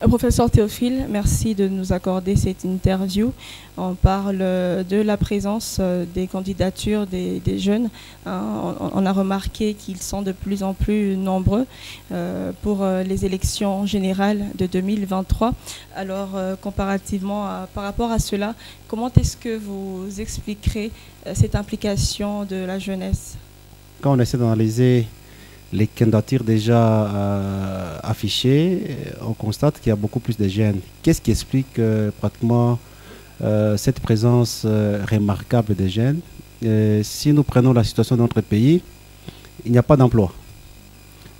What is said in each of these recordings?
Professeur Théophile, merci de nous accorder cette interview. On parle de la présence des candidatures des jeunes. On a remarqué qu'ils sont de plus en plus nombreux pour les élections générales de 2023. Alors, comparativement par rapport à cela, comment est-ce que vous expliquerez cette implication de la jeunesse? Quand on essaie d'analyser les candidatures déjà affichées, on constate qu'il y a beaucoup plus de jeunes. Qu'est-ce qui explique pratiquement cette présence remarquable des jeunes? Si nous prenons la situation de notre pays, il n'y a pas d'emploi.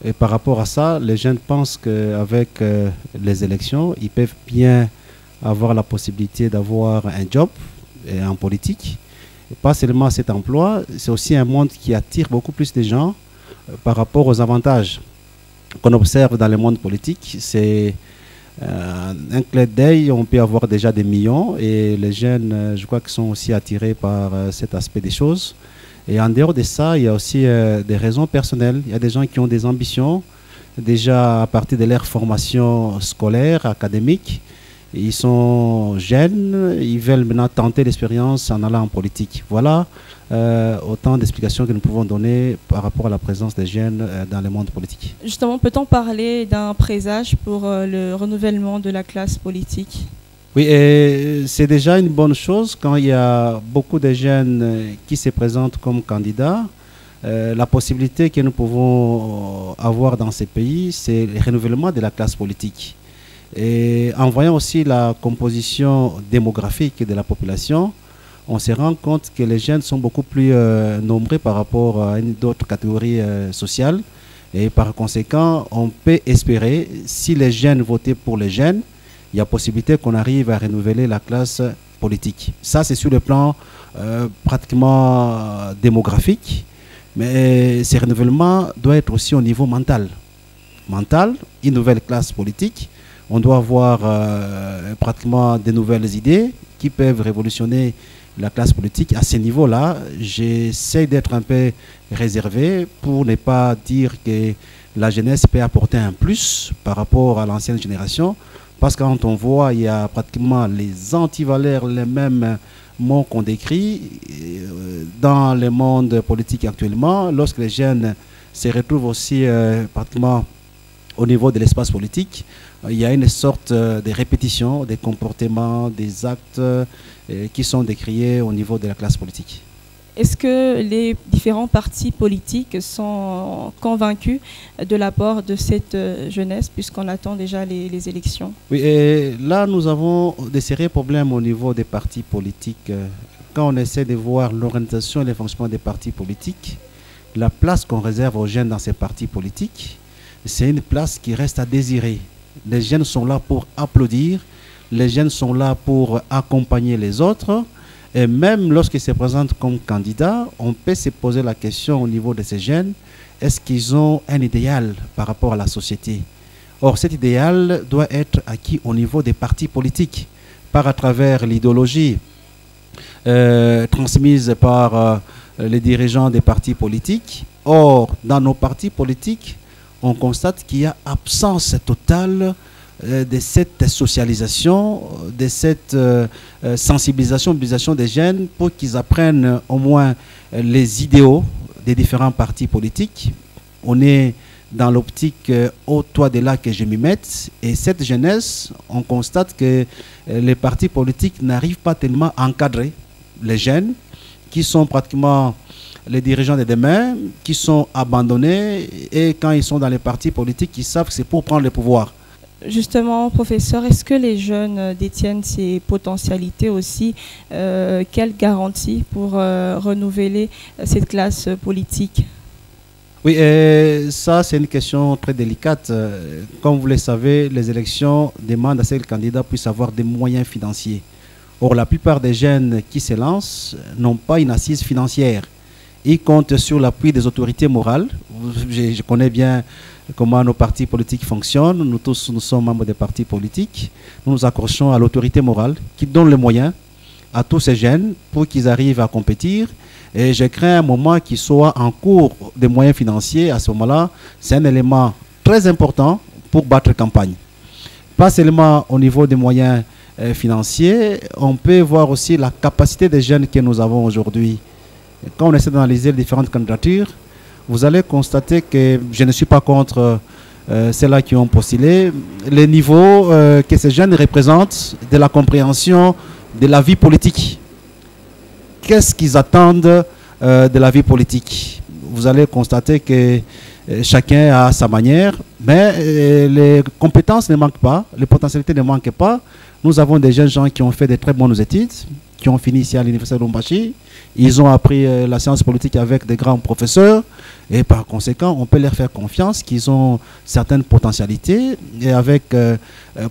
Et par rapport à ça, les jeunes pensent qu'avec les élections, ils peuvent bien avoir la possibilité d'avoir un job en politique. Et pas seulement cet emploi, c'est aussi un monde qui attire beaucoup plus de gens par rapport aux avantages qu'on observe dans le monde politique. C'est un clin d'œil, on peut avoir déjà des millions et les jeunes, je crois qu'ils sont aussi attirés par cet aspect des choses. Et en dehors de ça, il y a aussi des raisons personnelles. Il y a des gens qui ont des ambitions déjà à partir de leur formation scolaire, académique. Ils sont jeunes, ils veulent maintenant tenter l'expérience en allant en politique. Voilà autant d'explications que nous pouvons donner par rapport à la présence des jeunes dans le monde politique. Justement, peut-on parler d'un présage pour le renouvellement de la classe politique? Oui, c'est déjà une bonne chose quand il y a beaucoup de jeunes qui se présentent comme candidats. La possibilité que nous pouvons avoir dans ces pays, c'est le renouvellement de la classe politique. Et en voyant aussi la composition démographique de la population, on se rend compte que les jeunes sont beaucoup plus nombreux par rapport à d'autres catégories sociales. Et par conséquent, on peut espérer, si les jeunes votaient pour les jeunes, il y a possibilité qu'on arrive à renouveler la classe politique. Ça, c'est sur le plan pratiquement démographique. Mais ce renouvellement doit être aussi au niveau mental. Mental, une nouvelle classe politique. On doit avoir pratiquement de nouvelles idées qui peuvent révolutionner la classe politique. À ce niveau-là, j'essaie d'être un peu réservé pour ne pas dire que la jeunesse peut apporter un plus par rapport à l'ancienne génération. Parce que quand on voit, il y a pratiquement les antivaleurs, les mêmes mots qu'on décrit dans le monde politique actuellement. Lorsque les jeunes se retrouvent aussi pratiquement au niveau de l'espace politique, il y a une sorte de répétition des comportements, des actes qui sont décriés au niveau de la classe politique. Est-ce que les différents partis politiques sont convaincus de l'apport de cette jeunesse, puisqu'on attend déjà les élections? Oui, et là nous avons des sérieux problèmes au niveau des partis politiques. Quand on essaie de voir l'organisation et le fonctionnement des partis politiques, la place qu'on réserve aux jeunes dans ces partis politiques, c'est une place qui reste à désirer. Les jeunes sont là pour applaudir, les jeunes sont là pour accompagner les autres. Et même lorsqu'ils se présentent comme candidats, on peut se poser la question au niveau de ces jeunes, est-ce qu'ils ont un idéal par rapport à la société? Or, cet idéal doit être acquis au niveau des partis politiques, par à travers l'idéologie transmise par les dirigeants des partis politiques. Or, dans nos partis politiques, on constate qu'il y a absence totale de cette socialisation, de cette sensibilisation, mobilisation des jeunes pour qu'ils apprennent au moins les idéaux des différents partis politiques. On est dans l'optique au toit de là que je m'y mette. Et cette jeunesse, on constate que les partis politiques n'arrivent pas tellement à encadrer les jeunes qui sont pratiquement les dirigeants de demain, qui sont abandonnés et quand ils sont dans les partis politiques, ils savent que c'est pour prendre le pouvoir. Justement, professeur, est-ce que les jeunes détiennent ces potentialités aussi? Quelle garantie pour renouveler cette classe politique? Oui, ça c'est une question très délicate. Comme vous le savez, les élections demandent à ce que le candidat puisse avoir des moyens financiers. Or, la plupart des jeunes qui se lancent n'ont pas une assise financière. Ils comptent sur l'appui des autorités morales. Je connais bien comment nos partis politiques fonctionnent. Nous tous, nous sommes membres des partis politiques. Nous nous accrochons à l'autorité morale qui donne les moyens à tous ces jeunes pour qu'ils arrivent à compétir. Et je crains un moment qu'ils soient en cours de moyens financiers. À ce moment-là, c'est un élément très important pour battre campagne. pas seulement au niveau des moyens financiers, on peut voir aussi la capacité des jeunes que nous avons aujourd'hui. Quand on essaie d'analyser les différentes candidatures, vous allez constater que je ne suis pas contre ceux-là qui ont postulé. Les niveaux que ces jeunes représentent de la compréhension de la vie politique. Qu'est-ce qu'ils attendent de la vie politique? Vous allez constater que chacun a sa manière, mais les compétences ne manquent pas, les potentialités ne manquent pas. Nous avons des jeunes gens qui ont fait de très bonnes études, qui ont fini ici à l'université de Lubumbashi. Ils ont appris la science politique avec des grands professeurs et par conséquent, on peut leur faire confiance qu'ils ont certaines potentialités et avec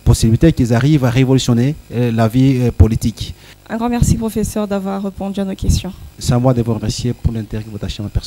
possibilité qu'ils arrivent à révolutionner la vie politique. Un grand merci, professeur, d'avoir répondu à nos questions. C'est à moi de vous remercier pour l'intérêt que vous achetez en personne.